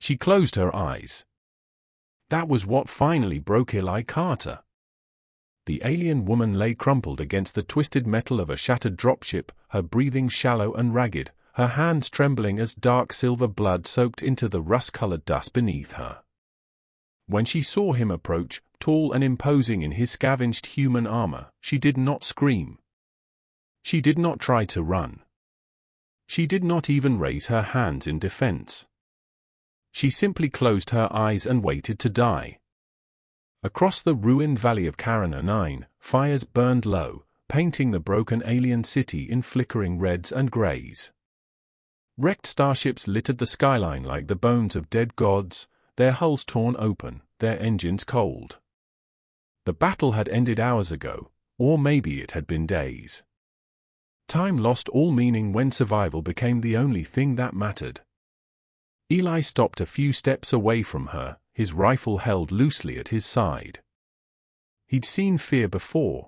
She closed her eyes. That was what finally broke Eli Carter. The alien woman lay crumpled against the twisted metal of a shattered dropship, her breathing shallow and ragged, her hands trembling as dark silver blood soaked into the rust-colored dust beneath her. When she saw him approach, tall and imposing in his scavenged human armor, she did not scream. She did not try to run. She did not even raise her hands in defense. She simply closed her eyes and waited to die. Across the ruined valley of Carina 9, fires burned low, painting the broken alien city in flickering reds and grays. Wrecked starships littered the skyline like the bones of dead gods, their hulls torn open, their engines cold. The battle had ended hours ago, or maybe it had been days. Time lost all meaning when survival became the only thing that mattered. Eli stopped a few steps away from her, his rifle held loosely at his side. He'd seen fear before.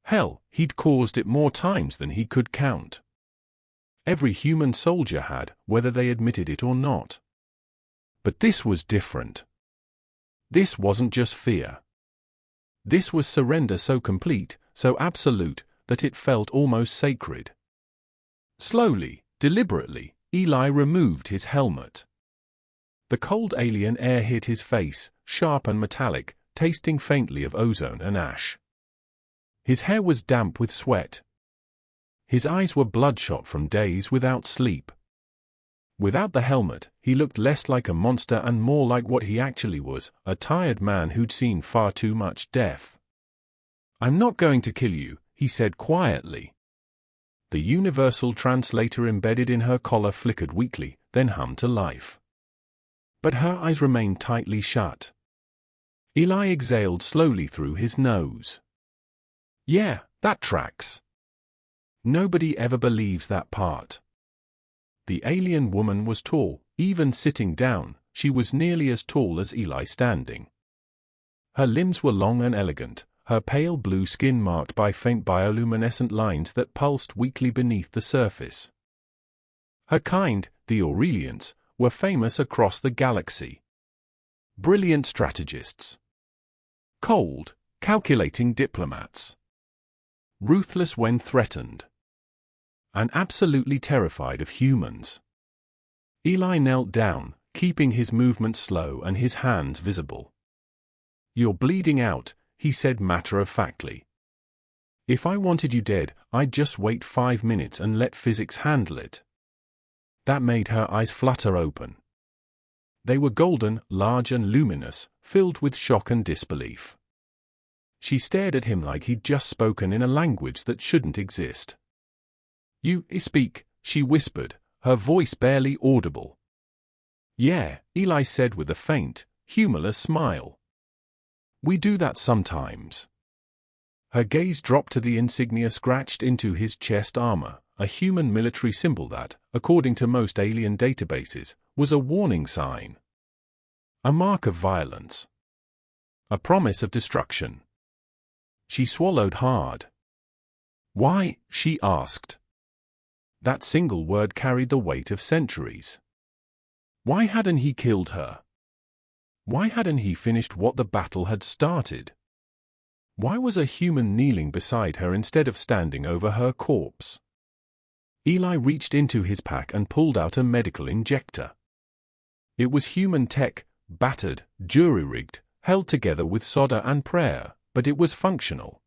Hell, he'd caused it more times than he could count. Every human soldier had, whether they admitted it or not. But this was different. This wasn't just fear. This was surrender so complete, so absolute, that it felt almost sacred. Slowly, deliberately, Eli removed his helmet. The cold alien air hit his face, sharp and metallic, tasting faintly of ozone and ash. His hair was damp with sweat. His eyes were bloodshot from days without sleep. Without the helmet, he looked less like a monster and more like what he actually was, a tired man who'd seen far too much death. "I'm not going to kill you," he said quietly. The universal translator embedded in her collar flickered weakly, then hummed to life. But her eyes remained tightly shut. Eli exhaled slowly through his nose. "Yeah, that tracks. Nobody ever believes that part." The alien woman was tall, even sitting down, she was nearly as tall as Eli standing. Her limbs were long and elegant, her pale blue skin marked by faint bioluminescent lines that pulsed weakly beneath the surface. Her kind, the Aurelians, were famous across the galaxy. Brilliant strategists. Cold, calculating diplomats. Ruthless when threatened. And absolutely terrified of humans. Eli knelt down, keeping his movements slow and his hands visible. "You're bleeding out," he said matter-of-factly. "If I wanted you dead, I'd just wait 5 minutes and let physics handle it." That made her eyes flutter open. They were golden, large and luminous, filled with shock and disbelief. She stared at him like he'd just spoken in a language that shouldn't exist. "You speak," she whispered, her voice barely audible. "Yeah," Eli said with a faint, humorless smile. "We do that sometimes." Her gaze dropped to the insignia scratched into his chest armor, a human military symbol that, according to most alien databases, was a warning sign. A mark of violence. A promise of destruction. She swallowed hard. "Why?" she asked. That single word carried the weight of centuries. Why hadn't he killed her? Why hadn't he finished what the battle had started? Why was a human kneeling beside her instead of standing over her corpse? Eli reached into his pack and pulled out a medical injector. It was human tech, battered, jury-rigged, held together with solder and prayer, but it was functional.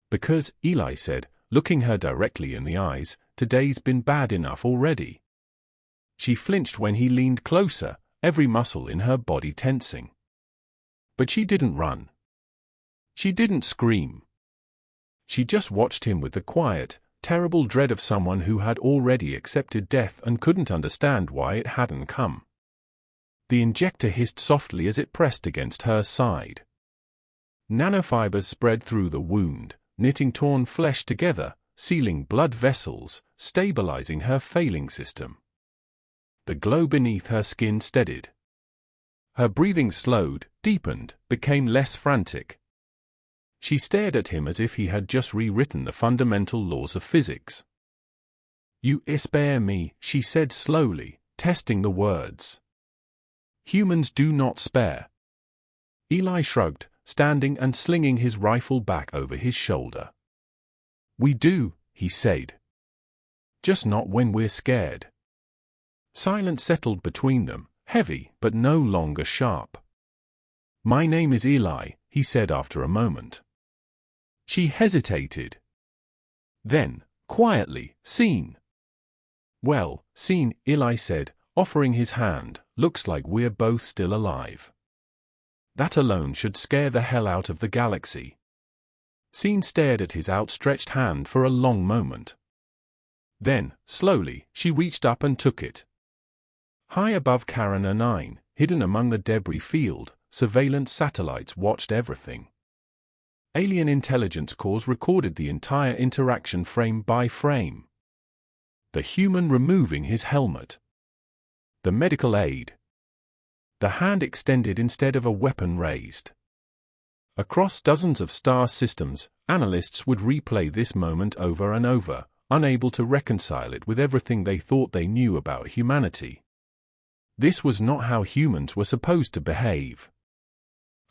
"Because," Eli said, looking her directly in the eyes, "today's been bad enough already." She flinched when he leaned closer, every muscle in her body tensing. But she didn't run. She didn't scream. She just watched him with the quiet, terrible dread of someone who had already accepted death and couldn't understand why it hadn't come. The injector hissed softly as it pressed against her side. Nanofibers spread through the wound, knitting torn flesh together, sealing blood vessels, stabilizing her failing system. The glow beneath her skin steadied. Her breathing slowed, deepened, became less frantic. She stared at him as if he had just rewritten the fundamental laws of physics. "You spare me," she said slowly, testing the words. Humans do not spare. Eli shrugged, standing and slinging his rifle back over his shoulder. We do, he said. Just not when we're scared. Silence settled between them, heavy but no longer sharp. My name is Eli, he said after a moment. She hesitated. Then, quietly, Scene. Well, Scene, Eli said, offering his hand, looks like we're both still alive. That alone should scare the hell out of the galaxy. Scene stared at his outstretched hand for a long moment. Then, slowly, she reached up and took it. High above Carina 9, hidden among the debris field, surveillance satellites watched everything. Alien intelligence cores recorded the entire interaction frame by frame. The human removing his helmet. The medical aid. The hand extended instead of a weapon raised. Across dozens of star systems, analysts would replay this moment over and over, unable to reconcile it with everything they thought they knew about humanity. This was not how humans were supposed to behave.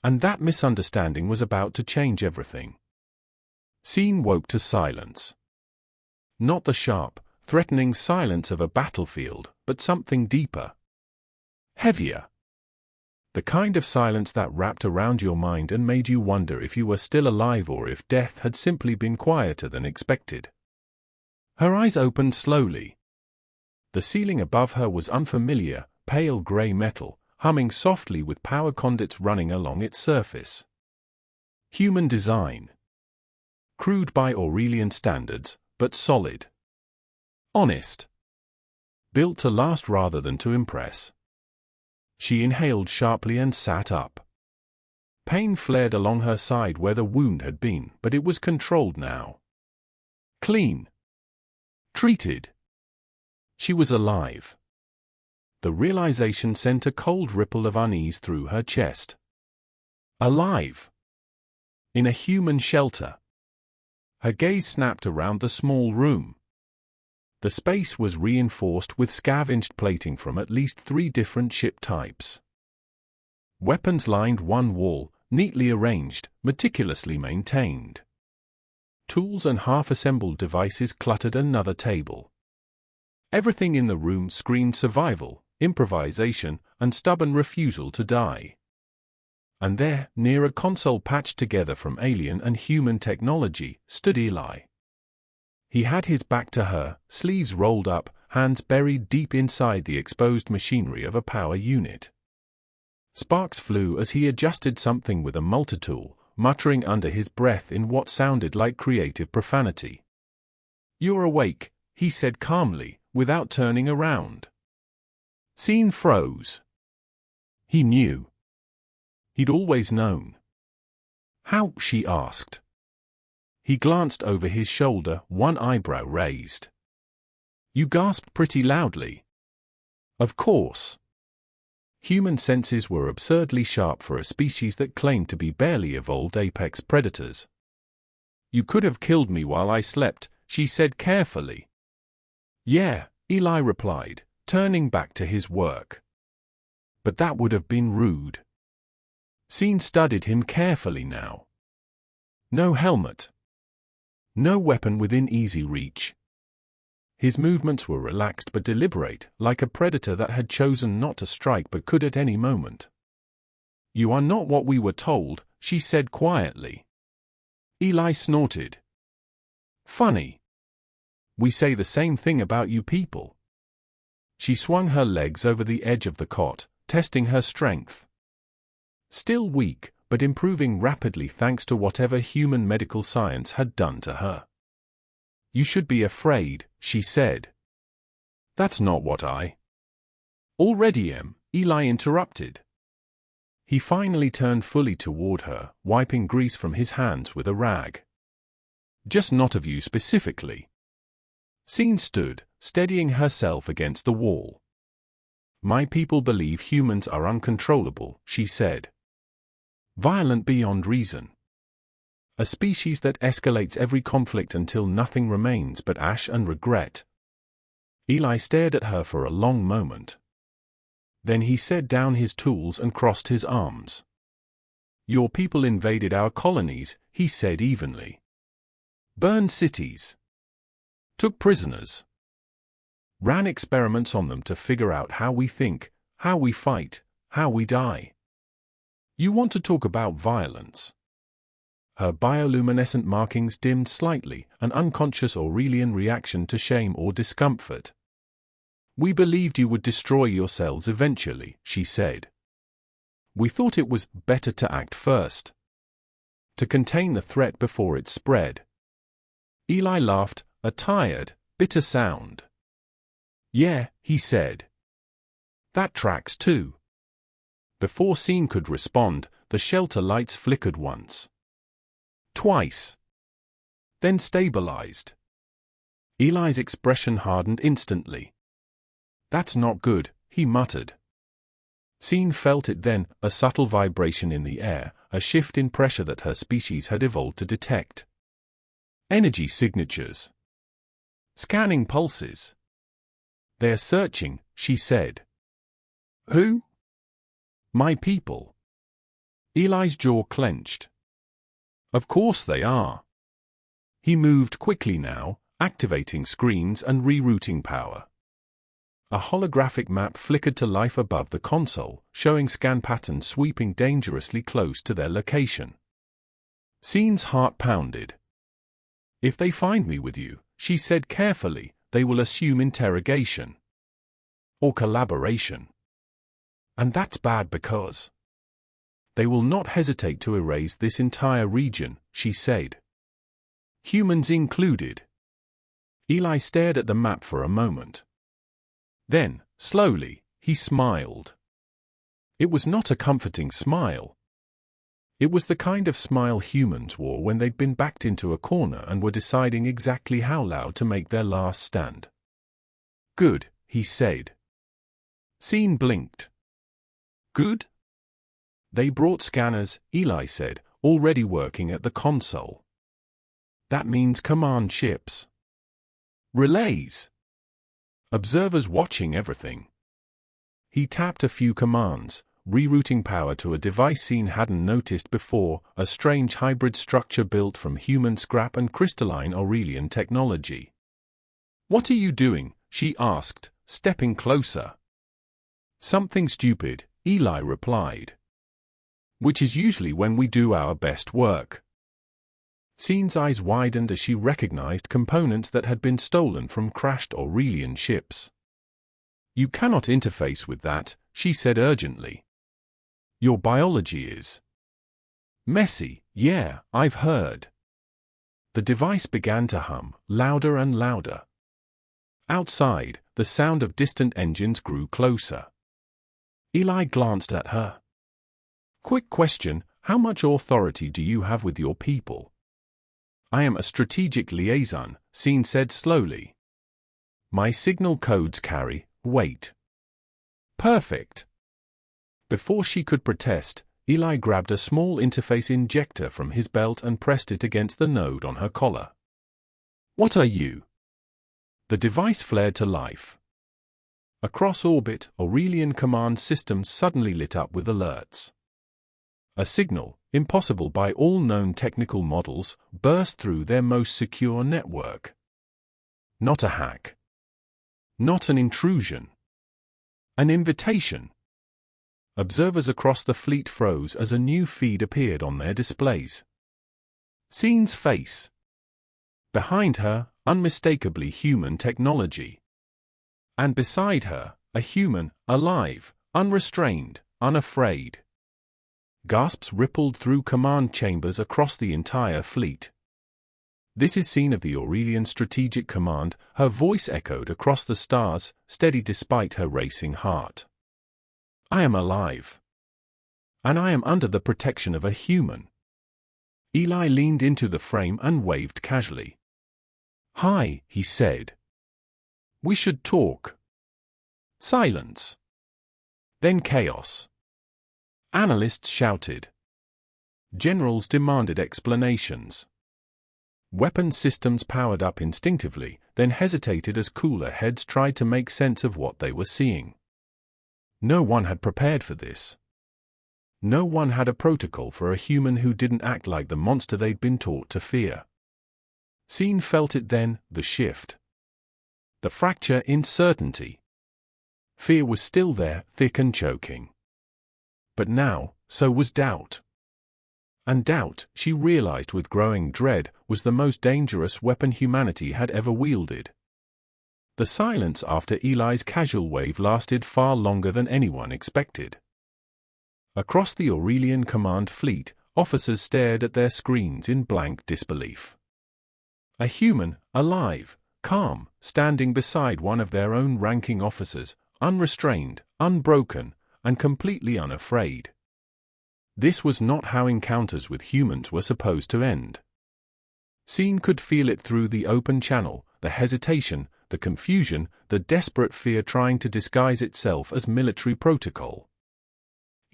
And that misunderstanding was about to change everything. Scene woke to silence. Not the sharp, threatening silence of a battlefield, but something deeper. Heavier. The kind of silence that wrapped around your mind and made you wonder if you were still alive or if death had simply been quieter than expected. Her eyes opened slowly. The ceiling above her was unfamiliar, pale gray metal, humming softly with power conduits running along its surface. Human design. Crude by Aurelian standards, but solid. Honest. Built to last rather than to impress. She inhaled sharply and sat up. Pain flared along her side where the wound had been, but it was controlled now. Clean. Treated. She was alive. The realization sent a cold ripple of unease through her chest. Alive. In a human shelter. Her gaze snapped around the small room. The space was reinforced with scavenged plating from at least 3 different ship types. Weapons lined one wall, neatly arranged, meticulously maintained. Tools and half-assembled devices cluttered another table. Everything in the room screamed survival, improvisation, and stubborn refusal to die. And there, near a console patched together from alien and human technology, stood Eli. He had his back to her, sleeves rolled up, hands buried deep inside the exposed machinery of a power unit. Sparks flew as he adjusted something with a multitool, muttering under his breath in what sounded like creative profanity. "You're awake," he said calmly, without turning around. Scene froze. He knew. He'd always known. "How?" she asked. He glanced over his shoulder, one eyebrow raised. "You gasped pretty loudly." "Of course." Human senses were absurdly sharp for a species that claimed to be barely evolved apex predators. "You could have killed me while I slept," she said carefully. "Yeah," Eli replied, turning back to his work. "But that would have been rude." Scene studied him carefully now. No helmet. No weapon within easy reach. His movements were relaxed but deliberate, like a predator that had chosen not to strike but could at any moment. "You are not what we were told," she said quietly. Eli snorted. "Funny. We say the same thing about you people." She swung her legs over the edge of the cot, testing her strength. Still weak, but improving rapidly thanks to whatever human medical science had done to her. "You should be afraid," she said. "That's not what I already am," Eli interrupted. He finally turned fully toward her, wiping grease from his hands with a rag. "Just not of you specifically." Scene stood, steadying herself against the wall. "My people believe humans are uncontrollable," she said. "Violent beyond reason. A species that escalates every conflict until nothing remains but ash and regret." Eli stared at her for a long moment. Then he set down his tools and crossed his arms. Your people invaded our colonies, he said evenly. Burned cities. Took prisoners. Ran experiments on them to figure out how we think, how we fight, how we die. You want to talk about violence? Her bioluminescent markings dimmed slightly, an unconscious Aurelian reaction to shame or discomfort. We believed you would destroy yourselves eventually, she said. We thought it was better to act first. To contain the threat before it spread. Eli laughed, a tired, bitter sound. Yeah, he said. That tracks too. Before Scene could respond, the shelter lights flickered once. Twice. Then stabilized. Eli's expression hardened instantly. That's not good, he muttered. Scene felt it then, a subtle vibration in the air, a shift in pressure that her species had evolved to detect. Energy signatures. Scanning pulses. They're searching, she said. Who? My people. Eli's jaw clenched. Of course they are. He moved quickly now, activating screens and rerouting power. A holographic map flickered to life above the console, showing scan patterns sweeping dangerously close to their location. Scene's heart pounded. If they find me with you, she said carefully, they will assume interrogation. Or collaboration. And that's bad because they will not hesitate to erase this entire region, she said. Humans included. Eli stared at the map for a moment. Then, slowly, he smiled. It was not a comforting smile. It was the kind of smile humans wore when they'd been backed into a corner and were deciding exactly how loud to make their last stand. Good, he said. Scene blinked. Good? They brought scanners, Eli said, already working at the console. That means command ships. Relays. Observers watching everything. He tapped a few commands, rerouting power to a device Scene hadn't noticed before, a strange hybrid structure built from human scrap and crystalline Aurelian technology. What are you doing? She asked, stepping closer. Something stupid, Eli replied. Which is usually when we do our best work. Scene's eyes widened as she recognized components that had been stolen from crashed Aurelian ships. You cannot interface with that, she said urgently. Your biology is messy, yeah, I've heard. The device began to hum, louder and louder. Outside, the sound of distant engines grew closer. Eli glanced at her. Quick question, how much authority do you have with your people? I am a strategic liaison, Scene said slowly. My signal codes carry weight. Perfect. Before she could protest, Eli grabbed a small interface injector from his belt and pressed it against the node on her collar. What are you? The device flared to life. Across orbit, Aurelian command systems suddenly lit up with alerts. A signal, impossible by all known technical models, burst through their most secure network. Not a hack. Not an intrusion. An invitation. Observers across the fleet froze as a new feed appeared on their displays. Scene's face. Behind her, unmistakably human technology. And beside her, a human, alive, unrestrained, unafraid. Gasps rippled through command chambers across the entire fleet. This is Scene of the Aurelian Strategic Command, her voice echoed across the stars, steady despite her racing heart. I am alive. And I am under the protection of a human. Eli leaned into the frame and waved casually. Hi, he said. We should talk. Silence. Then chaos. Analysts shouted. Generals demanded explanations. Weapon systems powered up instinctively, then hesitated as cooler heads tried to make sense of what they were seeing. No one had prepared for this. No one had a protocol for a human who didn't act like the monster they'd been taught to fear. Scene felt it then, the shift. The fracture in certainty. Fear was still there, thick and choking. But now, so was doubt. And doubt, she realized with growing dread, was the most dangerous weapon humanity had ever wielded. The silence after Eli's casual wave lasted far longer than anyone expected. Across the Aurelian command fleet, officers stared at their screens in blank disbelief. A human, alive, calm, standing beside one of their own ranking officers, unrestrained, unbroken, and completely unafraid. This was not how encounters with humans were supposed to end. Scene could feel it through the open channel, the hesitation, the confusion, the desperate fear trying to disguise itself as military protocol.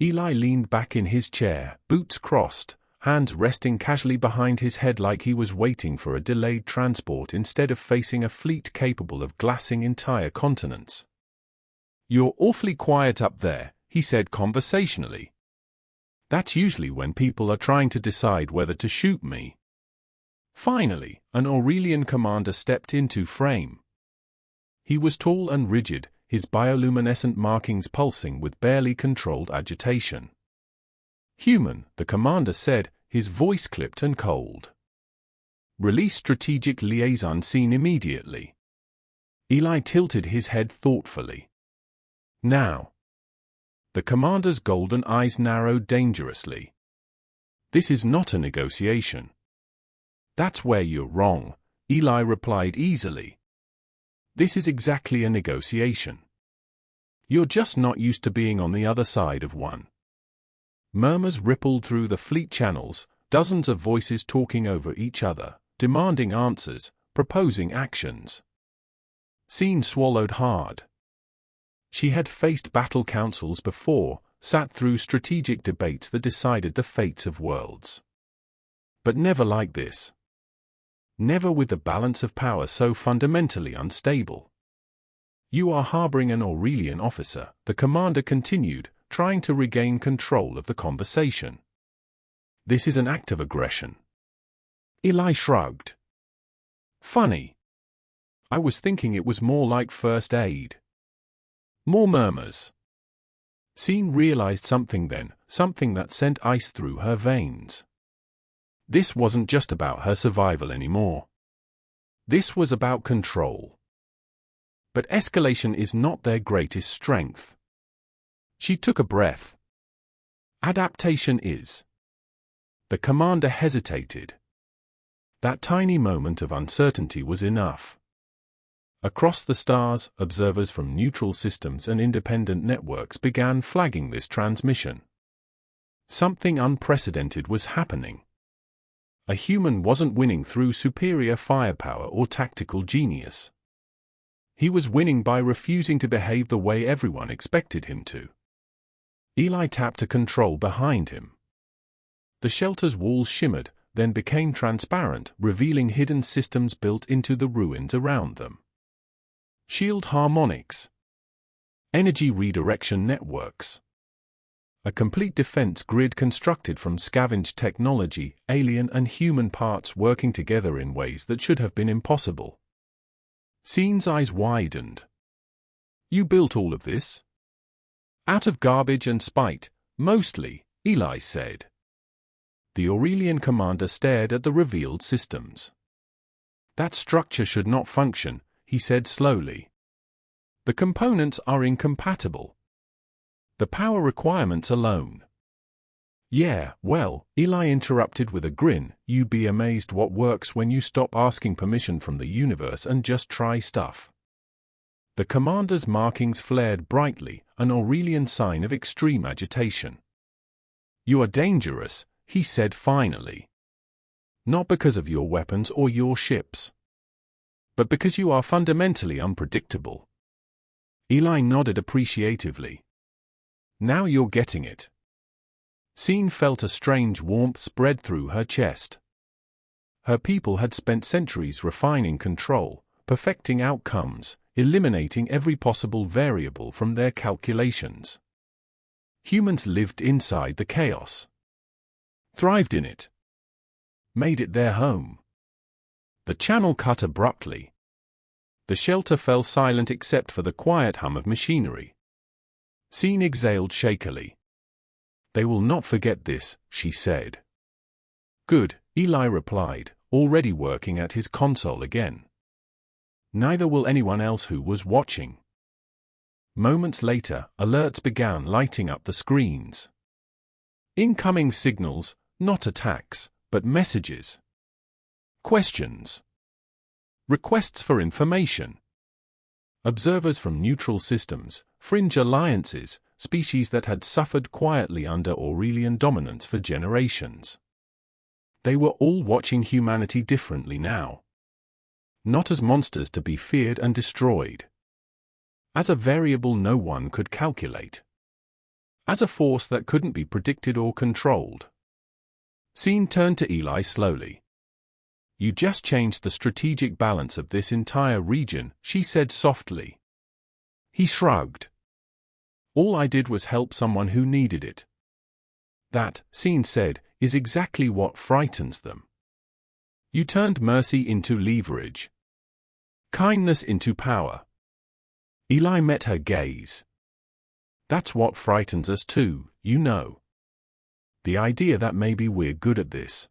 Eli leaned back in his chair, boots crossed, hands resting casually behind his head like he was waiting for a delayed transport instead of facing a fleet capable of glassing entire continents. "You're awfully quiet up there," he said conversationally. "That's usually when people are trying to decide whether to shoot me." Finally, an Aurelian commander stepped into frame. He was tall and rigid, his bioluminescent markings pulsing with barely controlled agitation. "Human," the commander said, his voice clipped and cold. "Release strategic liaison scene immediately." Eli tilted his head thoughtfully. "Now." The commander's golden eyes narrowed dangerously. "This is not a negotiation." "That's where you're wrong," Eli replied easily. "This is exactly a negotiation. You're just not used to being on the other side of one." Murmurs rippled through the fleet channels, dozens of voices talking over each other, demanding answers, proposing actions. Scene swallowed hard. She had faced battle councils before, sat through strategic debates that decided the fates of worlds. But never like this. Never with the balance of power so fundamentally unstable. "You are harboring an Aurelian officer," the commander continued, trying to regain control of the conversation. "This is an act of aggression." Eli shrugged. "Funny. I was thinking it was more like first aid." More murmurs. Scene realized something then, something that sent ice through her veins. This wasn't just about her survival anymore. This was about control. But escalation is not their greatest strength. She took a breath. Adaptation is. The commander hesitated. That tiny moment of uncertainty was enough. Across the stars, observers from neutral systems and independent networks began flagging this transmission. Something unprecedented was happening. A human wasn't winning through superior firepower or tactical genius. He was winning by refusing to behave the way everyone expected him to. Eli tapped a control behind him. The shelter's walls shimmered, then became transparent, revealing hidden systems built into the ruins around them. Shield harmonics. Energy redirection networks. A complete defense grid constructed from scavenged technology, alien and human parts working together in ways that should have been impossible. Scene's eyes widened. "You built all of this?" "Out of garbage and spite, mostly," Eli said. The Aurelian commander stared at the revealed systems. "That structure should not function," he said slowly. "The components are incompatible. The power requirements alone." "Yeah, well," Eli interrupted with a grin, "you'd be amazed what works when you stop asking permission from the universe and just try stuff." The commander's markings flared brightly, an Aurelian sign of extreme agitation. "You are dangerous," he said finally. "Not because of your weapons or your ships, but because you are fundamentally unpredictable." Eli nodded appreciatively. "Now you're getting it." Scene felt a strange warmth spread through her chest. Her people had spent centuries refining control, perfecting outcomes, eliminating every possible variable from their calculations. Humans lived inside the chaos, thrived in it, made it their home. The channel cut abruptly. The shelter fell silent except for the quiet hum of machinery. Scene exhaled shakily. "They will not forget this," she said. "Good," Eli replied, already working at his console again. "Neither will anyone else who was watching." Moments later, alerts began lighting up the screens. Incoming signals, not attacks, but messages. Questions. Requests for information. Observers from neutral systems, fringe alliances, species that had suffered quietly under Aurelian dominance for generations. They were all watching humanity differently now. Not as monsters to be feared and destroyed. As a variable no one could calculate. As a force that couldn't be predicted or controlled. Scene turned to Eli slowly. "You just changed the strategic balance of this entire region," she said softly. He shrugged. "All I did was help someone who needed it." That, Scene said, is exactly what frightens them. You turned mercy into leverage. Kindness into power. Eli met her gaze. "That's what frightens us too, you know. The idea that maybe we're good at this.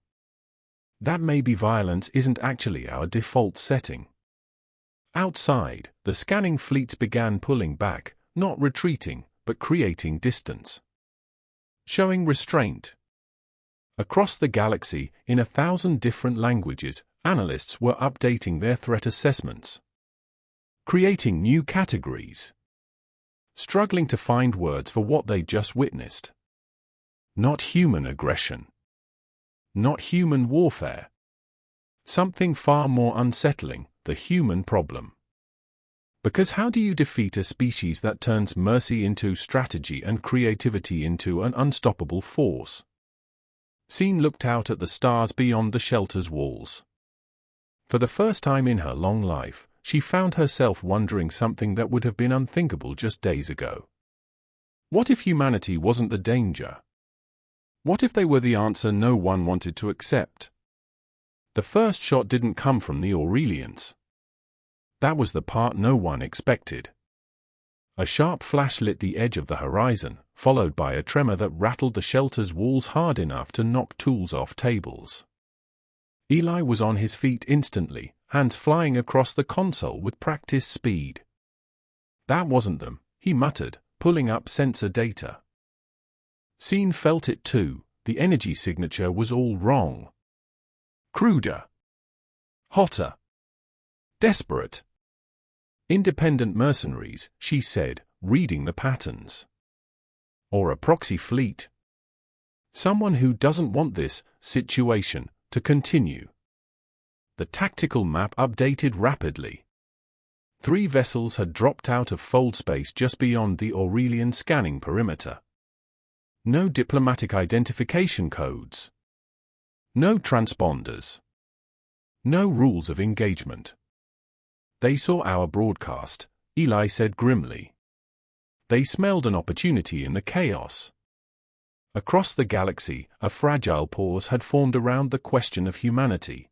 That maybe violence isn't actually our default setting." Outside, the scanning fleets began pulling back, not retreating, but creating distance. Showing restraint. Across the galaxy, in 1,000 different languages, analysts were updating their threat assessments. Creating new categories. Struggling to find words for what they just witnessed. Not human aggression. Not human warfare. Something far more unsettling, the human problem. Because how do you defeat a species that turns mercy into strategy and creativity into an unstoppable force? Scene looked out at the stars beyond the shelter's walls. For the first time in her long life, she found herself wondering something that would have been unthinkable just days ago. What if humanity wasn't the danger? What if they were the answer no one wanted to accept? The first shot didn't come from the Aurelians. That was the part no one expected. A sharp flash lit the edge of the horizon, followed by a tremor that rattled the shelter's walls hard enough to knock tools off tables. Eli was on his feet instantly, hands flying across the console with practice speed. "That wasn't them," he muttered, pulling up sensor data. Scene felt it too. The energy signature was all wrong. Cruder. Hotter. Desperate. "Independent mercenaries," she said, reading the patterns. "Or a proxy fleet. Someone who doesn't want this situation to continue." The tactical map updated rapidly. 3 vessels had dropped out of fold space just beyond the Aurelian scanning perimeter. No diplomatic identification codes. No transponders. No rules of engagement. "They saw our broadcast," Eli said grimly. "They smelled an opportunity in the chaos." Across the galaxy, a fragile pause had formed around the question of humanity.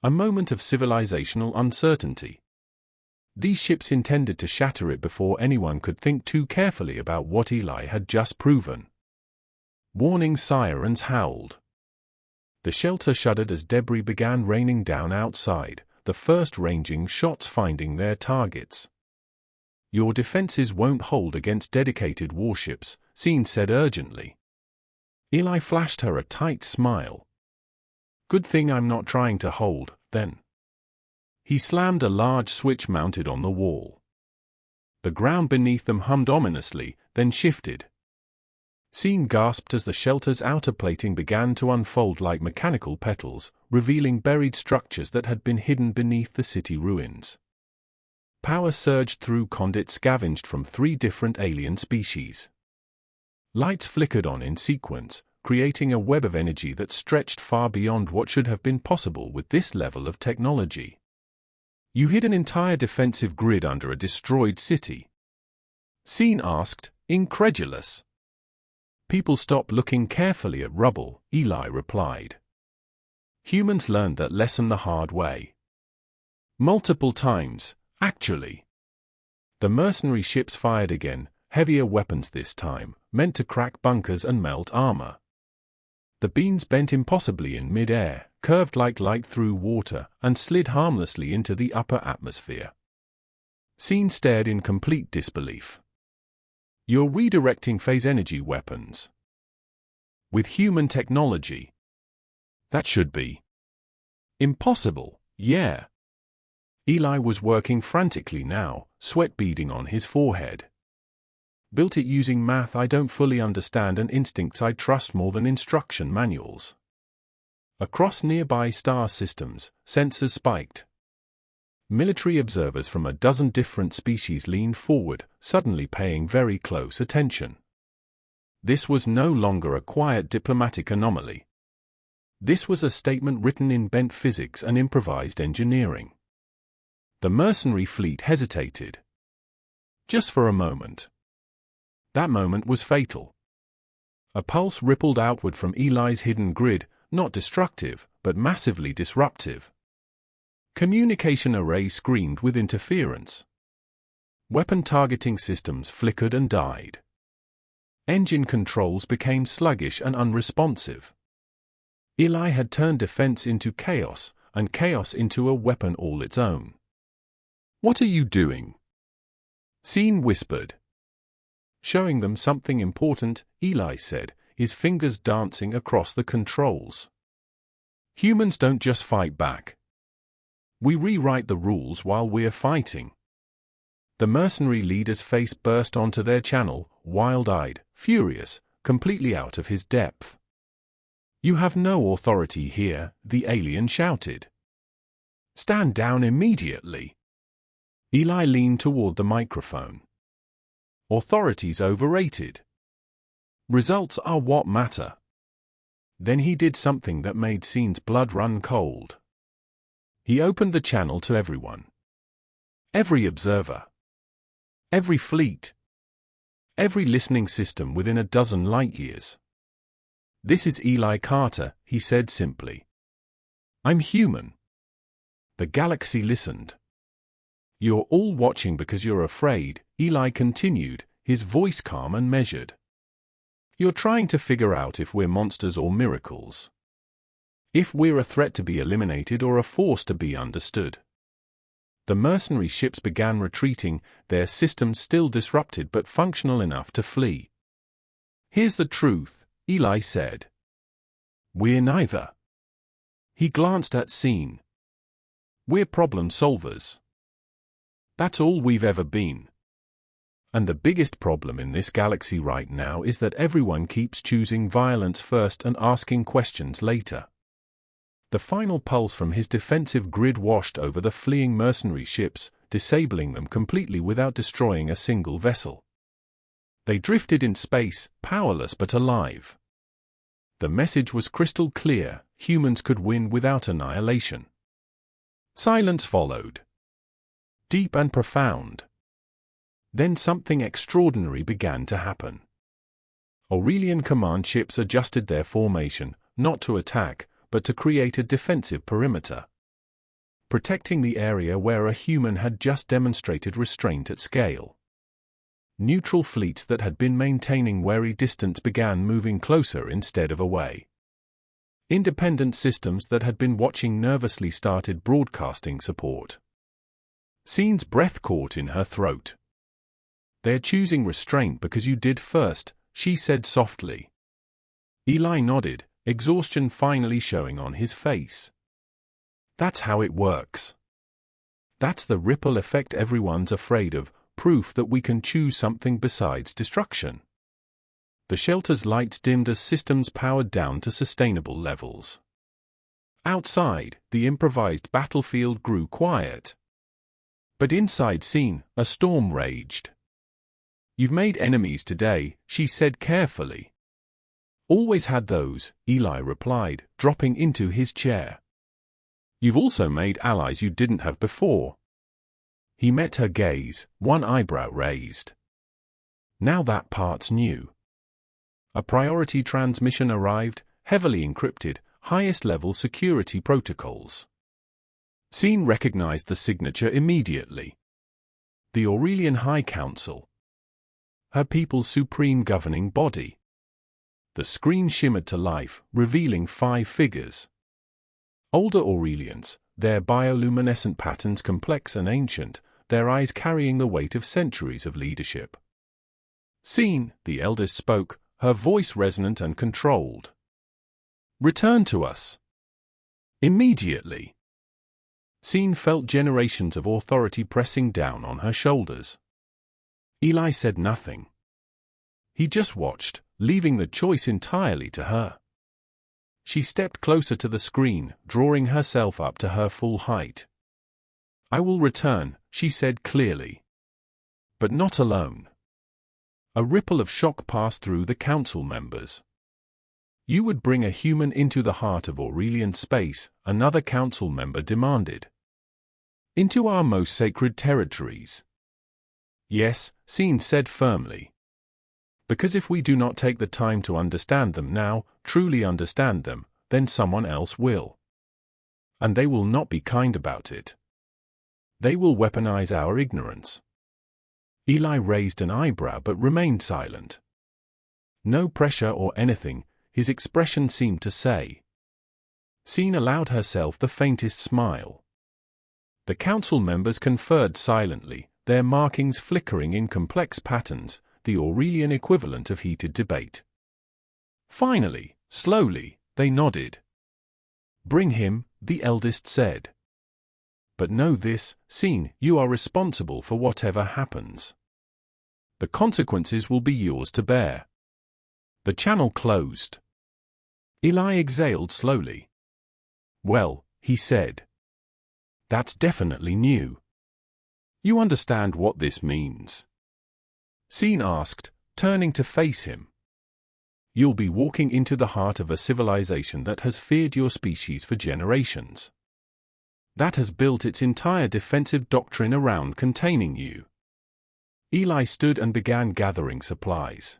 A moment of civilizational uncertainty. These ships intended to shatter it before anyone could think too carefully about what Eli had just proven. Warning sirens howled. The shelter shuddered as debris began raining down outside, the first ranging shots finding their targets. "Your defenses won't hold against dedicated warships," Scene said urgently. Eli flashed her a tight smile. "Good thing I'm not trying to hold, then." He slammed a large switch mounted on the wall. The ground beneath them hummed ominously, then shifted. Scene gasped as the shelter's outer plating began to unfold like mechanical petals, revealing buried structures that had been hidden beneath the city ruins. Power surged through conduits scavenged from 3 different alien species. Lights flickered on in sequence, creating a web of energy that stretched far beyond what should have been possible with this level of technology. You hid an entire defensive grid under a destroyed city. Scene asked, incredulous. People stopped looking carefully at rubble, Eli replied. Humans learned that lesson the hard way. Multiple times, actually. The mercenary ships fired again, heavier weapons this time, meant to crack bunkers and melt armor. The beams bent impossibly in mid-air, curved like light through water, and slid harmlessly into the upper atmosphere. Scene stared in complete disbelief. You're redirecting phase energy weapons. With human technology. That should be impossible, yeah. Eli was working frantically now, sweat beading on his forehead. Built it using math I don't fully understand and instincts I trust more than instruction manuals. Across nearby star systems, sensors spiked. Military observers from a dozen different species leaned forward, suddenly paying very close attention. This was no longer a quiet diplomatic anomaly. This was a statement written in bent physics and improvised engineering. The mercenary fleet hesitated. Just for a moment. That moment was fatal. A pulse rippled outward from Eli's hidden grid, not destructive, but massively disruptive. Communication array screamed with interference. Weapon targeting systems flickered and died. Engine controls became sluggish and unresponsive. Eli had turned defense into chaos, and chaos into a weapon all its own. What are you doing? Scene whispered. Showing them something important, Eli said, his fingers dancing across the controls. Humans don't just fight back. We rewrite the rules while we're fighting. The mercenary leader's face burst onto their channel, wild-eyed, furious, completely out of his depth. You have no authority here, the alien shouted. Stand down immediately. Eli leaned toward the microphone. Authority's overrated. Results are what matter. Then he did something that made Scene's blood run cold. He opened the channel to everyone. Every observer. Every fleet. Every listening system within a dozen light-years. This is Eli Carter, he said simply. I'm human. The galaxy listened. You're all watching because you're afraid, Eli continued, his voice calm and measured. You're trying to figure out if we're monsters or miracles. If we're a threat to be eliminated or a force to be understood. The mercenary ships began retreating, their systems still disrupted but functional enough to flee. Here's the truth, Eli said. We're neither. He glanced at Scene. We're problem solvers. That's all we've ever been. And the biggest problem in this galaxy right now is that everyone keeps choosing violence first and asking questions later. The final pulse from his defensive grid washed over the fleeing mercenary ships, disabling them completely without destroying a single vessel. They drifted in space, powerless but alive. The message was crystal clear, humans could win without annihilation. Silence followed. Deep and profound. Then something extraordinary began to happen. Aurelian command ships adjusted their formation, not to attack, but to create a defensive perimeter. Protecting the area where a human had just demonstrated restraint at scale. Neutral fleets that had been maintaining wary distance began moving closer instead of away. Independent systems that had been watching nervously started broadcasting support. Scene's breath caught in her throat. They're choosing restraint because you did first, she said softly. Eli nodded, exhaustion finally showing on his face. That's how it works. That's the ripple effect everyone's afraid of, proof that we can choose something besides destruction. The shelter's lights dimmed as systems powered down to sustainable levels. Outside, the improvised battlefield grew quiet. But inside Scene, a storm raged. You've made enemies today, she said carefully. Always had those, Eli replied, dropping into his chair. You've also made allies you didn't have before, He met her gaze, one eyebrow raised. Now that part's new. A priority transmission arrived, heavily encrypted, highest-level security protocols. Scene recognized the signature immediately. The Aurelian High Council. Her people's supreme governing body. The screen shimmered to life, revealing 5 figures. Older Aurelians, their bioluminescent patterns complex and ancient, their eyes carrying the weight of centuries of leadership. Scene, the eldest spoke, her voice resonant and controlled. Return to us. Immediately. Scene felt generations of authority pressing down on her shoulders. Eli said nothing. He just watched, leaving the choice entirely to her. She stepped closer to the screen, drawing herself up to her full height. I will return, she said clearly. But not alone. A ripple of shock passed through the council members. You would bring a human into the heart of Aurelian space, another council member demanded. Into our most sacred territories. Yes, Scene said firmly. Because if we do not take the time to understand them now, truly understand them, then someone else will. And they will not be kind about it. They will weaponize our ignorance. Eli raised an eyebrow but remained silent. No pressure or anything, his expression seemed to say. Scene allowed herself the faintest smile. The council members conferred silently, their markings flickering in complex patterns, the Aurelian equivalent of heated debate. Finally, slowly, they nodded. Bring him, the eldest said. But know this, Scene, you are responsible for whatever happens. The consequences will be yours to bear. The channel closed. Eli exhaled slowly. Well, he said. That's definitely new. You understand what this means? Scene asked, turning to face him. You'll be walking into the heart of a civilization that has feared your species for generations. That has built its entire defensive doctrine around containing you. Eli stood and began gathering supplies.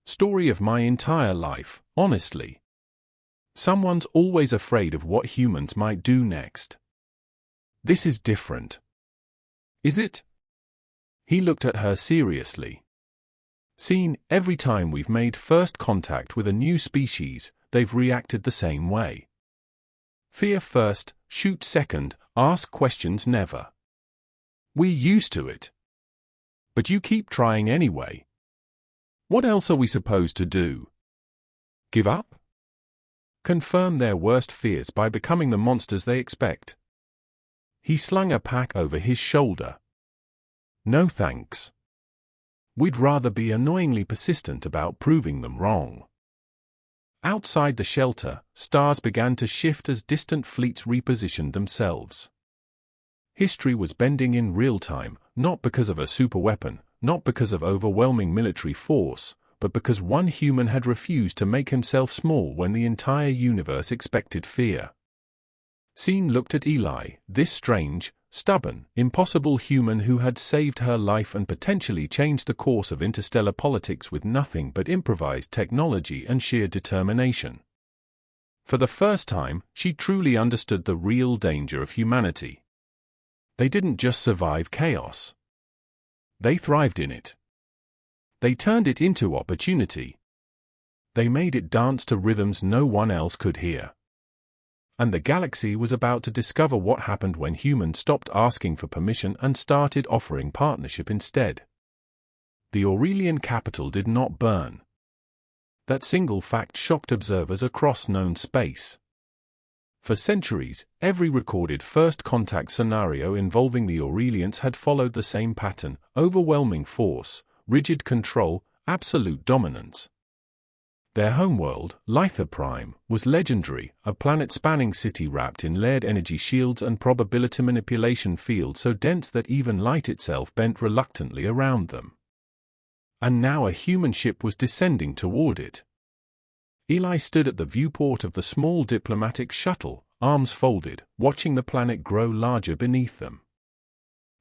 Story of my entire life, honestly. Someone's always afraid of what humans might do next. This is different. Is it? He looked at her seriously. Scene, every time we've made first contact with a new species, they've reacted the same way. Fear first, shoot second, ask questions never. We're used to it. But you keep trying anyway. What else are we supposed to do? Give up? Confirm their worst fears by becoming the monsters they expect. He slung a pack over his shoulder. No thanks. We'd rather be annoyingly persistent about proving them wrong. Outside the shelter, stars began to shift as distant fleets repositioned themselves. History was bending in real time, not because of a superweapon, not because of overwhelming military force, but because one human had refused to make himself small when the entire universe expected fear. Scene looked at Eli, this strange, stubborn, impossible human who had saved her life and potentially changed the course of interstellar politics with nothing but improvised technology and sheer determination. For the first time, she truly understood the real danger of humanity. They didn't just survive chaos. They thrived in it. They turned it into opportunity. They made it dance to rhythms no one else could hear. And the galaxy was about to discover what happened when humans stopped asking for permission and started offering partnership instead. The Aurelian capital did not burn. That single fact shocked observers across known space. For centuries, every recorded first contact scenario involving the Aurelians had followed the same pattern: overwhelming force, rigid control, absolute dominance. Their homeworld, Litha Prime, was legendary, a planet-spanning city wrapped in layered energy shields and probability manipulation fields so dense that even light itself bent reluctantly around them. And now a human ship was descending toward it. Eli stood at the viewport of the small diplomatic shuttle, arms folded, watching the planet grow larger beneath them.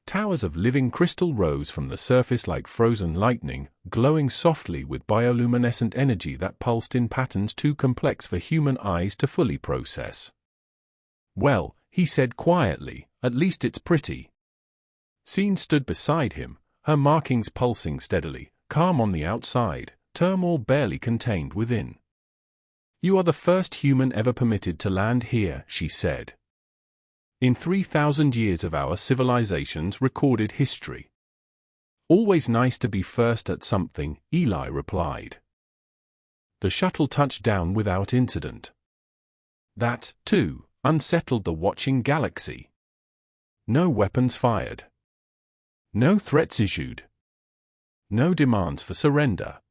Towers of living crystal rose from the surface like frozen lightning, glowing softly with bioluminescent energy that pulsed in patterns too complex for human eyes to fully process. "Well," he said quietly, "at least it's pretty." Scene stood beside him, her markings pulsing steadily, calm on the outside, turmoil barely contained within. "You are the first human ever permitted to land here," she said. "In 3,000 years of our civilization's recorded history." "Always nice to be first at something," Eli replied. The shuttle touched down without incident. That, too, unsettled the watching galaxy. No weapons fired. No threats issued. No demands for surrender.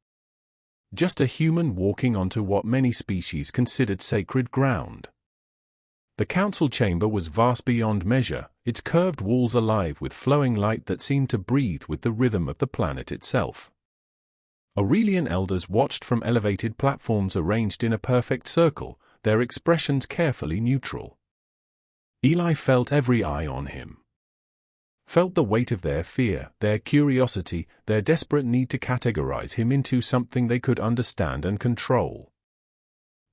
Just a human walking onto what many species considered sacred ground. The council chamber was vast beyond measure, its curved walls alive with flowing light that seemed to breathe with the rhythm of the planet itself. Aurelian elders watched from elevated platforms arranged in a perfect circle, their expressions carefully neutral. Eli felt every eye on him. Felt the weight of their fear, their curiosity, their desperate need to categorize him into something they could understand and control.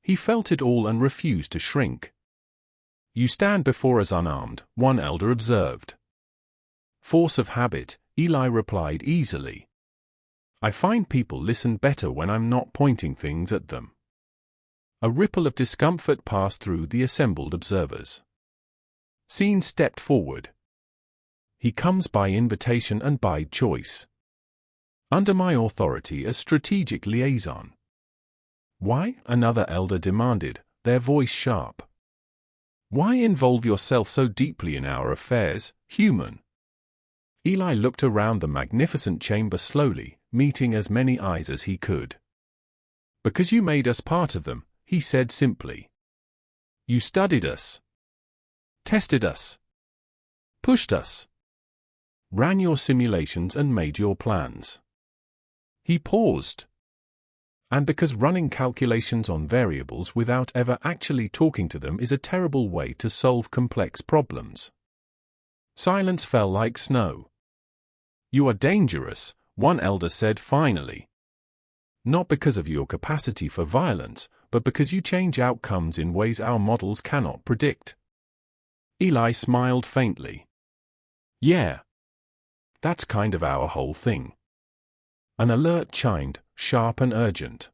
He felt it all and refused to shrink. "You stand before us unarmed," one elder observed. "Force of habit," Eli replied easily. "I find people listen better when I'm not pointing things at them." A ripple of discomfort passed through the assembled observers. Scene stepped forward. "He comes by invitation and by choice. Under my authority as strategic liaison." "Why?" another elder demanded, their voice sharp. "Why involve yourself so deeply in our affairs, human?" Eli looked around the magnificent chamber slowly, meeting as many eyes as he could. "Because you made us part of them," he said simply. "You studied us. Tested us. Pushed us. Ran your simulations and made your plans." He paused. "And because running calculations on variables without ever actually talking to them is a terrible way to solve complex problems." Silence fell like snow. "You are dangerous," one elder said finally. "Not because of your capacity for violence, but because you change outcomes in ways our models cannot predict." Eli smiled faintly. "Yeah. That's kind of our whole thing." An alert chimed, sharp and urgent.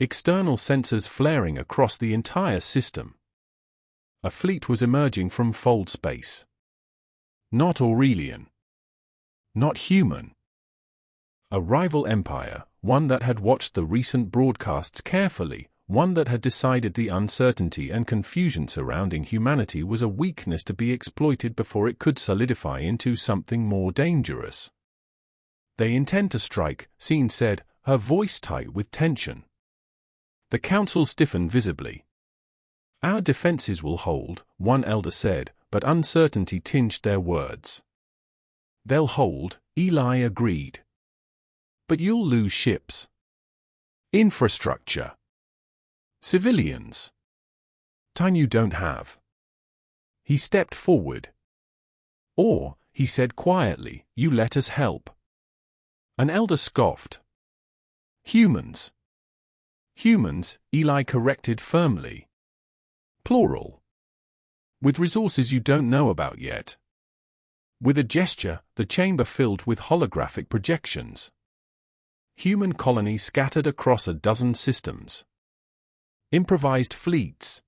External sensors flaring across the entire system. A fleet was emerging from fold space. Not Aurelian. Not human. A rival empire, one that had watched the recent broadcasts carefully, one that had decided the uncertainty and confusion surrounding humanity was a weakness to be exploited before it could solidify into something more dangerous. "They intend to strike," Scene said, her voice tight with tension. The council stiffened visibly. "Our defenses will hold," one elder said, but uncertainty tinged their words. "They'll hold," Eli agreed. "But you'll lose ships. Infrastructure. Civilians. Time you don't have." He stepped forward. "Or," he said quietly, "you let us help." An elder scoffed. "Humans." "Humans," Eli corrected firmly. "Plural. With resources you don't know about yet." With a gesture, the chamber filled with holographic projections. Human colonies scattered across a dozen systems. Improvised fleets.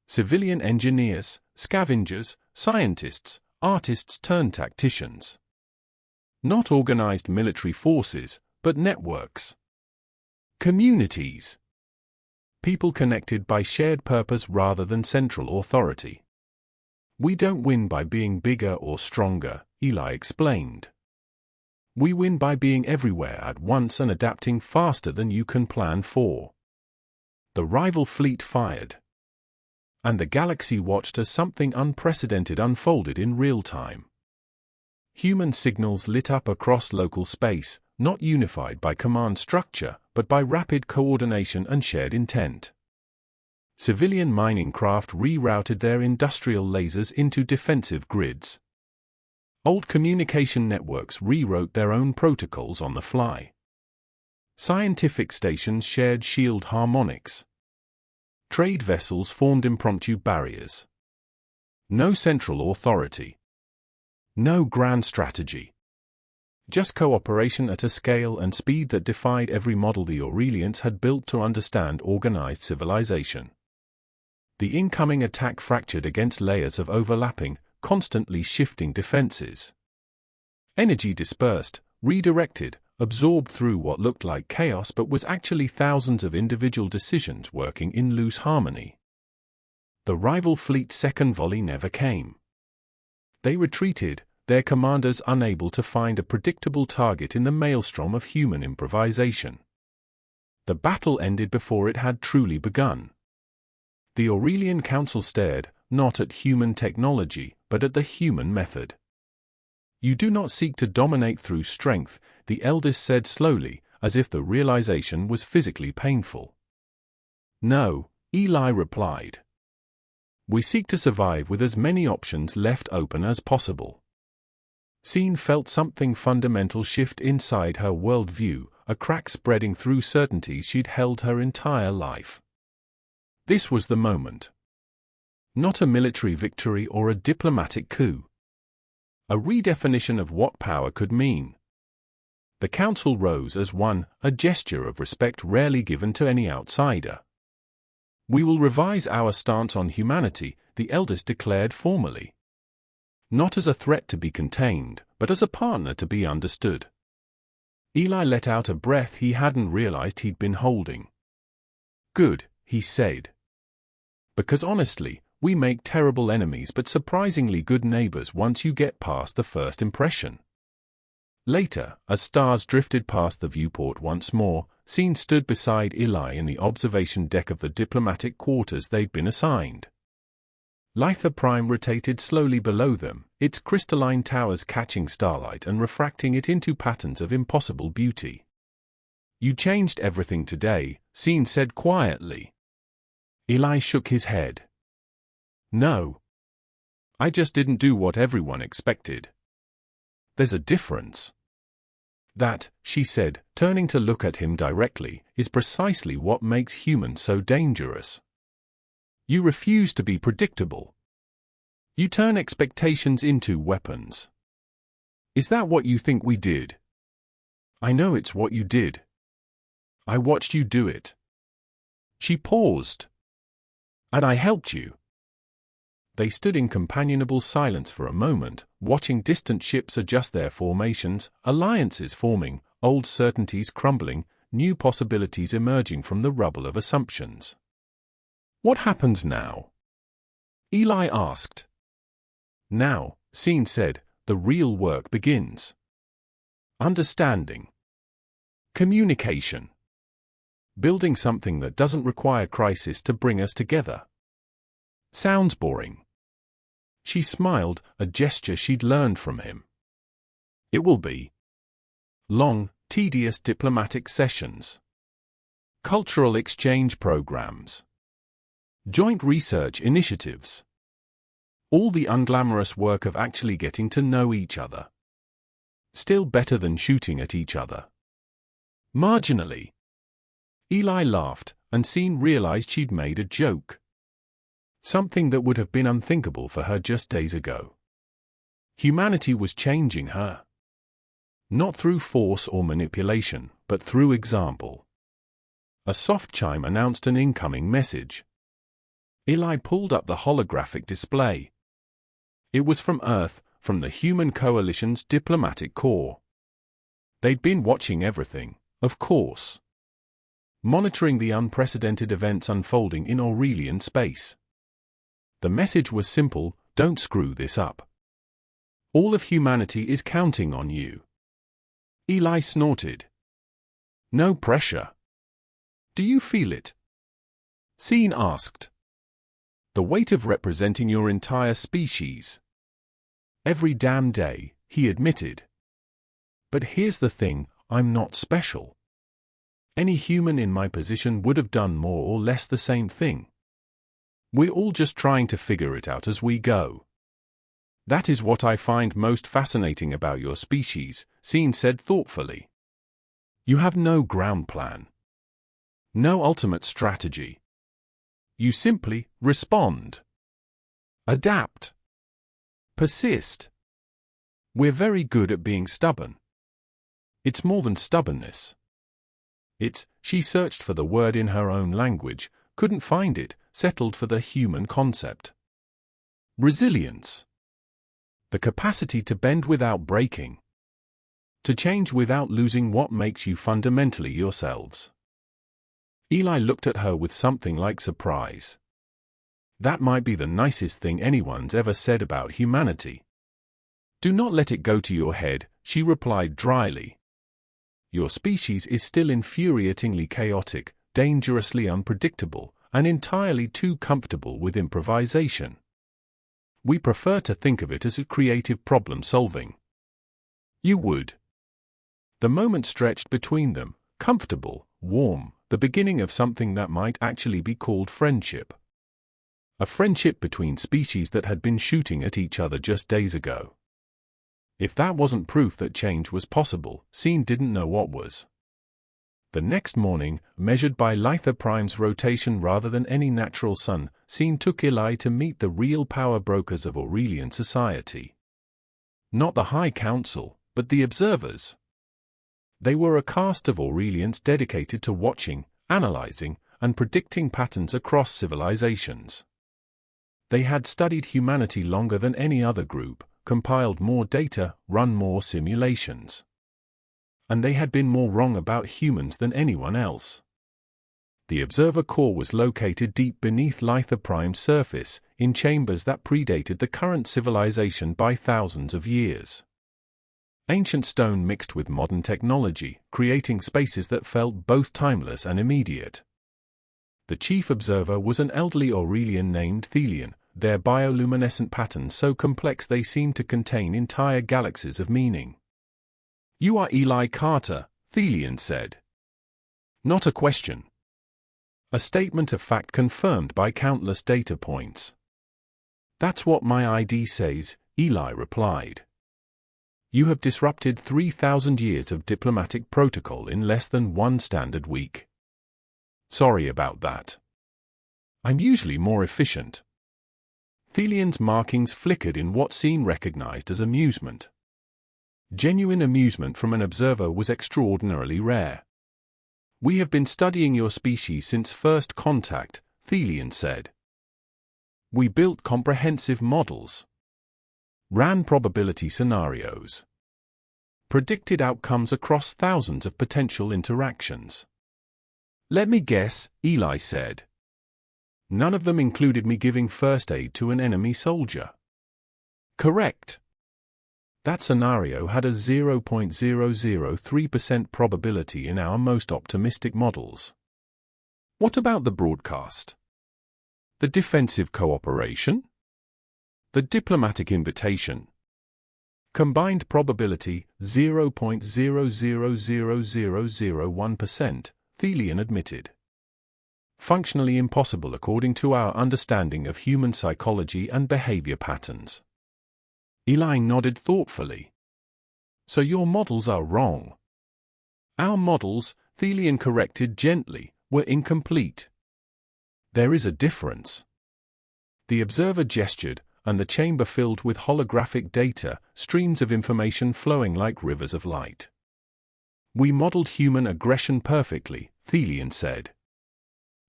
Civilian engineers, scavengers, scientists, artists turned tacticians. Not organized military forces, but networks. Communities. People connected by shared purpose rather than central authority. "We don't win by being bigger or stronger," Eli explained. "We win by being everywhere at once and adapting faster than you can plan for." The rival fleet fired. And the galaxy watched as something unprecedented unfolded in real time. Human signals lit up across local space, not unified by command structure, but by rapid coordination and shared intent. Civilian mining craft rerouted their industrial lasers into defensive grids. Old communication networks rewrote their own protocols on the fly. Scientific stations shared shield harmonics. Trade vessels formed impromptu barriers. No central authority. No grand strategy. Just cooperation at a scale and speed that defied every model the Aurelians had built to understand organized civilization. The incoming attack fractured against layers of overlapping, constantly shifting defenses. Energy dispersed, redirected, absorbed through what looked like chaos but was actually thousands of individual decisions working in loose harmony. The rival fleet's second volley never came. They retreated, their commanders unable to find a predictable target in the maelstrom of human improvisation. The battle ended before it had truly begun. The Aurelian Council stared, not at human technology, but at the human method. "You do not seek to dominate through strength," the eldest said slowly, as if the realization was physically painful. "No," Eli replied. "We seek to survive with as many options left open as possible." Scene felt something fundamental shift inside her worldview, a crack spreading through certainties she'd held her entire life. This was the moment. Not a military victory or a diplomatic coup. A redefinition of what power could mean. The council rose as one, a gesture of respect rarely given to any outsider. "We will revise our stance on humanity," the eldest declared formally. Not as a threat to be contained, but as a partner to be understood. Eli let out a breath he hadn't realized he'd been holding. "Good," he said. "Because honestly, we make terrible enemies but surprisingly good neighbors once you get past the first impression." Later, as stars drifted past the viewport once more, Scene stood beside Eli in the observation deck of the diplomatic quarters they'd been assigned. Litha Prime rotated slowly below them, its crystalline towers catching starlight and refracting it into patterns of impossible beauty. "You changed everything today," Scene said quietly. Eli shook his head. "No. I just didn't do what everyone expected. There's a difference." "That," she said, turning to look at him directly, "is precisely what makes humans so dangerous. You refuse to be predictable. You turn expectations into weapons. Is that what you think we did?" "I know it's what you did. I watched you do it." She paused. "And I helped you." They stood in companionable silence for a moment, watching distant ships adjust their formations, alliances forming, old certainties crumbling, new possibilities emerging from the rubble of assumptions. "What happens now?" Eli asked. "Now," Scene said, "the real work begins. Understanding. Communication. Building something that doesn't require crisis to bring us together." "Sounds boring." She smiled, a gesture she'd learned from him. "It will be. Long, tedious diplomatic sessions. Cultural exchange programs. Joint research initiatives. All the unglamorous work of actually getting to know each other. Still better than shooting at each other. Marginally." Eli laughed, and Scene realized she'd made a joke. Something that would have been unthinkable for her just days ago. Humanity was changing her. Not through force or manipulation, but through example. A soft chime announced an incoming message. Eli pulled up the holographic display. It was from Earth, from the Human Coalition's diplomatic corps. They'd been watching everything, of course. Monitoring the unprecedented events unfolding in Aurelian space. The message was simple: don't screw this up. All of humanity is counting on you. Eli snorted. "No pressure. Do you feel it?" Scene asked. "The weight of representing your entire species." "Every damn day," he admitted. "But here's the thing, I'm not special. Any human in my position would have done more or less the same thing. We're all just trying to figure it out as we go. That is what I find most fascinating about your species, Scene said thoughtfully. You have no ground plan. No ultimate strategy. You simply respond. Adapt. Persist. We're very good at being stubborn. It's more than stubbornness. She searched for the word in her own language, couldn't find it, settled for the human concept. Resilience. The capacity to bend without breaking. To change without losing what makes you fundamentally yourselves. Eli looked at her with something like surprise. That might be the nicest thing anyone's ever said about humanity. Do not let it go to your head, she replied dryly. Your species is still infuriatingly chaotic, dangerously unpredictable, and entirely too comfortable with improvisation. We prefer to think of it as a creative problem-solving. You would. The moment stretched between them, comfortable, warm, the beginning of something that might actually be called friendship. A friendship between species that had been shooting at each other just days ago. If that wasn't proof that change was possible, Scene didn't know what was. The next morning, measured by Litha Prime's rotation rather than any natural sun, Scene took Eli to meet the real power brokers of Aurelian society. Not the High Council, but the observers. They were a caste of Aurelians dedicated to watching, analyzing, and predicting patterns across civilizations. They had studied humanity longer than any other group, compiled more data, run more simulations. And they had been more wrong about humans than anyone else. The observer core was located deep beneath Litha Prime's surface, in chambers that predated the current civilization by thousands of years. Ancient stone mixed with modern technology, creating spaces that felt both timeless and immediate. The chief observer was an elderly Aurelian named Thelian, their bioluminescent patterns so complex they seemed to contain entire galaxies of meaning. You are Eli Carter, Thelian said. Not a question. A statement of fact confirmed by countless data points. That's what my ID says, Eli replied. You have disrupted 3,000 years of diplomatic protocol in less than one standard week. Sorry about that. I'm usually more efficient. Thelian's markings flickered in what Scene recognized as amusement. Genuine amusement from an observer was extraordinarily rare. We have been studying your species since first contact, Thelian said. We built comprehensive models. Ran probability scenarios. Predicted outcomes across thousands of potential interactions. Let me guess, Eli said. None of them included me giving first aid to an enemy soldier. Correct. That scenario had a 0.003% probability in our most optimistic models. What about the broadcast? The defensive cooperation? The diplomatic invitation? Combined probability 0.000001%, Thelian admitted. Functionally impossible according to our understanding of human psychology and behavior patterns. Eli nodded thoughtfully. So your models are wrong. Our models, Thelian corrected gently, were incomplete. There is a difference. The observer gestured, and the chamber filled with holographic data, streams of information flowing like rivers of light. We modeled human aggression perfectly, Thelian said.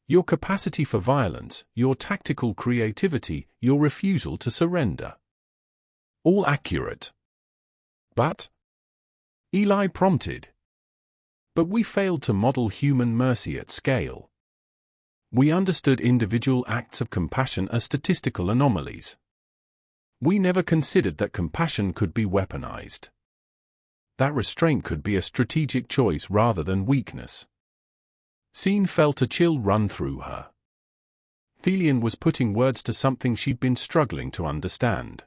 Your capacity for violence, your tactical creativity, your refusal to surrender. All accurate. But? Eli prompted. But we failed to model human mercy at scale. We understood individual acts of compassion as statistical anomalies. We never considered that compassion could be weaponized. That restraint could be a strategic choice rather than weakness. Scene felt a chill run through her. Thelian was putting words to something she'd been struggling to understand.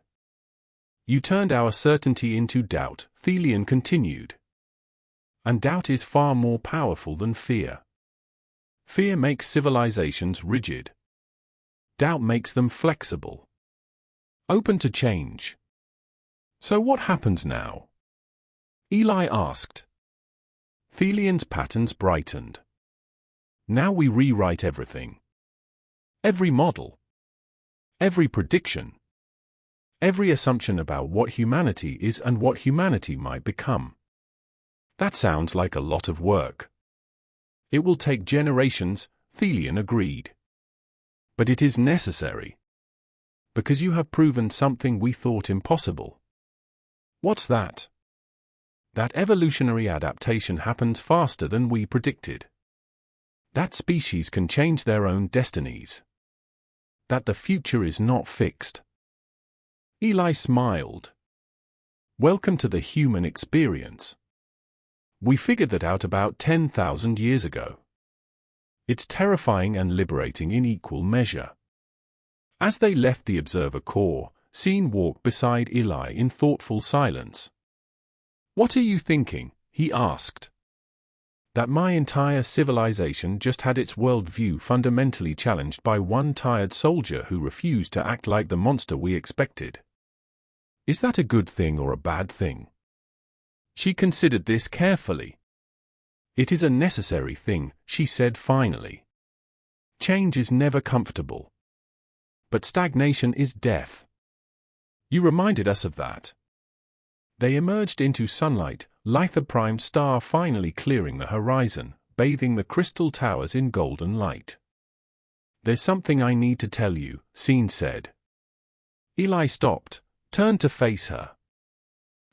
You turned our certainty into doubt, Thelian continued. And doubt is far more powerful than fear. Fear makes civilizations rigid. Doubt makes them flexible. Open to change. So what happens now? Eli asked. Thelian's patterns brightened. Now we rewrite everything. Every model. Every prediction. Every assumption about what humanity is and what humanity might become. That sounds like a lot of work. It will take generations, Thelian agreed. But it is necessary. Because you have proven something we thought impossible. What's that? That evolutionary adaptation happens faster than we predicted. That species can change their own destinies. That the future is not fixed. Eli smiled. Welcome to the human experience. We figured that out about 10,000 years ago. It's terrifying and liberating in equal measure. As they left the observer core, Scene walked beside Eli in thoughtful silence. What are you thinking? He asked. That my entire civilization just had its worldview fundamentally challenged by one tired soldier who refused to act like the monster we expected. Is that a good thing or a bad thing? She considered this carefully. It is a necessary thing, she said finally. Change is never comfortable. But stagnation is death. You reminded us of that. They emerged into sunlight, Litha Prime star finally clearing the horizon, bathing the crystal towers in golden light. There's something I need to tell you, Scene said. Eli stopped, turned to face her.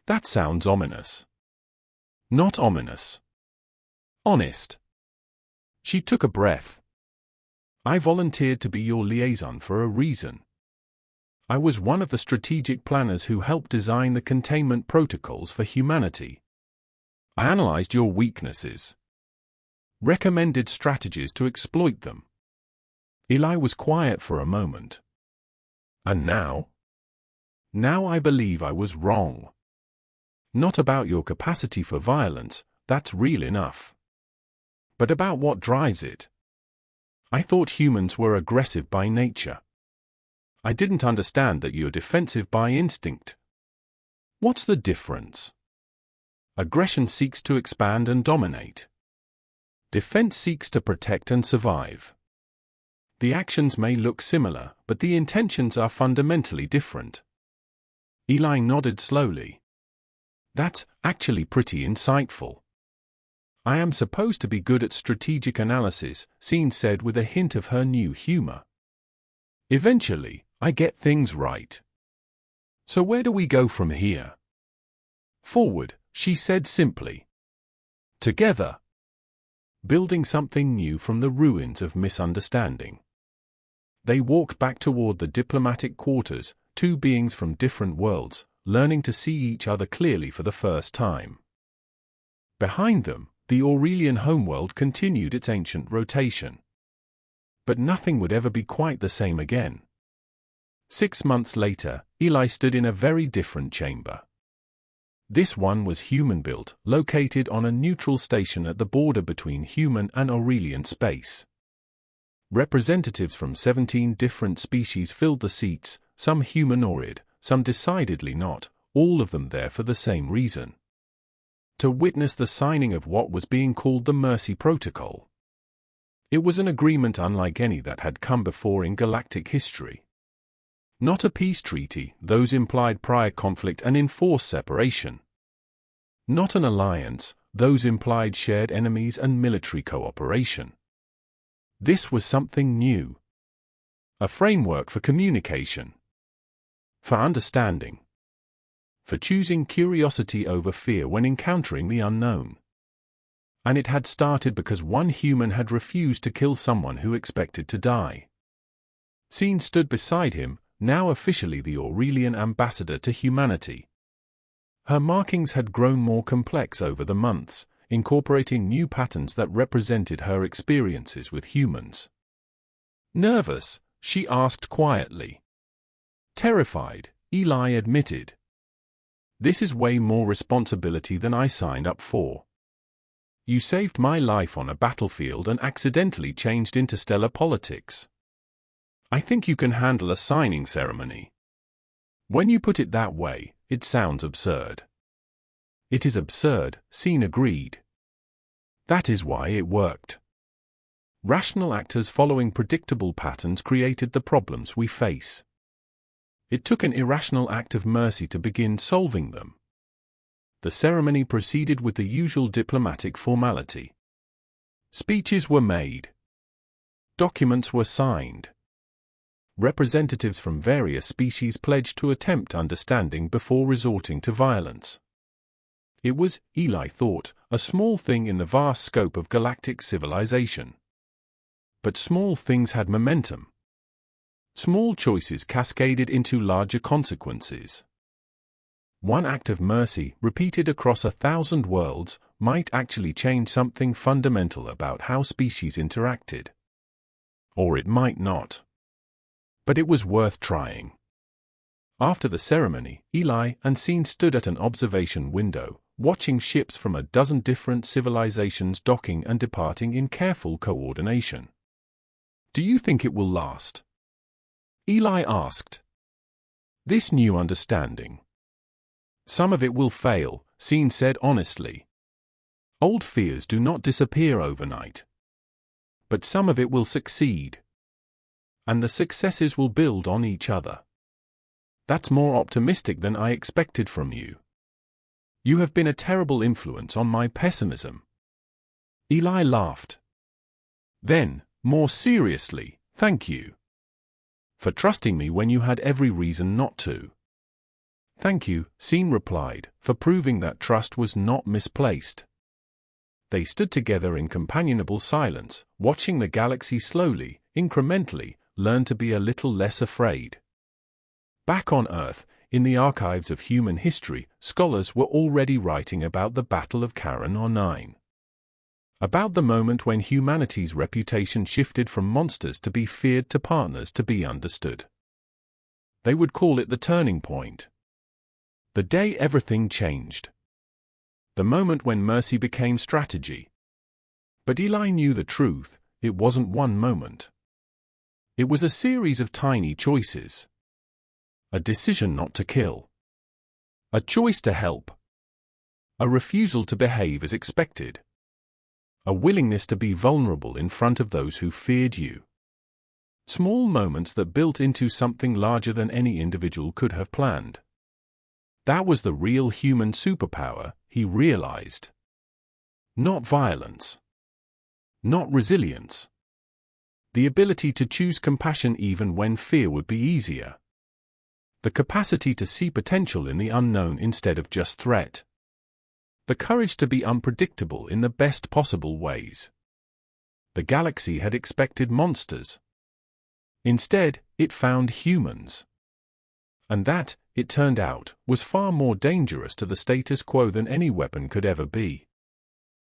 That sounds ominous. Not ominous. Honest. She took a breath. I volunteered to be your liaison for a reason. I was one of the strategic planners who helped design the containment protocols for humanity. I analyzed your weaknesses. Recommended strategies to exploit them. Eli was quiet for a moment. And now? Now I believe I was wrong. Not about your capacity for violence, that's real enough. But about what drives it. I thought humans were aggressive by nature. I didn't understand that you're defensive by instinct. What's the difference? Aggression seeks to expand and dominate. Defense seeks to protect and survive. The actions may look similar, but the intentions are fundamentally different. Eli nodded slowly. That's actually pretty insightful. I am supposed to be good at strategic analysis, Scene said with a hint of her new humor. Eventually, I get things right. So where do we go from here? Forward, she said simply. Together. Building something new from the ruins of misunderstanding. They walked back toward the diplomatic quarters, two beings from different worlds, learning to see each other clearly for the first time. Behind them, the Aurelian homeworld continued its ancient rotation. But nothing would ever be quite the same again. 6 months later, Eli stood in a very different chamber. This one was human-built, located on a neutral station at the border between human and Aurelian space. Representatives from 17 different species filled the seats, some humanoid, some decidedly not, all of them there for the same reason. To witness the signing of what was being called the Mercy Protocol. It was an agreement unlike any that had come before in galactic history. Not a peace treaty, those implied prior conflict and enforced separation. Not an alliance, those implied shared enemies and military cooperation. This was something new. A framework for communication. For understanding. For choosing curiosity over fear when encountering the unknown. And it had started because one human had refused to kill someone who expected to die. Scene stood beside him, now officially the Aurelian ambassador to humanity. Her markings had grown more complex over the months, incorporating new patterns that represented her experiences with humans. Nervous, she asked quietly. Terrified, Eli admitted. This is way more responsibility than I signed up for. You saved my life on a battlefield and accidentally changed interstellar politics. I think you can handle a signing ceremony. When you put it that way, it sounds absurd. It is absurd, Scene agreed. That is why it worked. Rational actors following predictable patterns created the problems we face. It took an irrational act of mercy to begin solving them. The ceremony proceeded with the usual diplomatic formality. Speeches were made. Documents were signed. Representatives from various species pledged to attempt understanding before resorting to violence. It was, Eli thought, a small thing in the vast scope of galactic civilization. But small things had momentum. Small choices cascaded into larger consequences. One act of mercy, repeated across 1,000 worlds, might actually change something fundamental about how species interacted. Or it might not. But it was worth trying. After the ceremony, Eli and Scene stood at an observation window, watching ships from a dozen different civilizations docking and departing in careful coordination. "Do you think it will last?" Eli asked. "This new understanding. Some of it will fail," Scene said honestly. "Old fears do not disappear overnight. But some of it will succeed. And the successes will build on each other. That's more optimistic than I expected from you. You have been a terrible influence on my pessimism." Eli laughed. Then, more seriously, "Thank you. For trusting me when you had every reason not to." "Thank you," Scene replied, "for proving that trust was not misplaced." They stood together in companionable silence, watching the galaxy slowly, incrementally, learn to be a little less afraid. Back on Earth, in the archives of human history, scholars were already writing about the Battle of Charon or 9. About the moment when humanity's reputation shifted from monsters to be feared to partners to be understood. They would call it the turning point. The day everything changed. The moment when mercy became strategy. But Eli knew the truth, it wasn't one moment. It was a series of tiny choices. A decision not to kill. A choice to help. A refusal to behave as expected. A willingness to be vulnerable in front of those who feared you. Small moments that built into something larger than any individual could have planned. That was the real human superpower, he realized. Not violence. Not resilience. The ability to choose compassion even when fear would be easier. The capacity to see potential in the unknown instead of just threat. The courage to be unpredictable in the best possible ways. The galaxy had expected monsters. Instead, it found humans. And that, it turned out, was far more dangerous to the status quo than any weapon could ever be.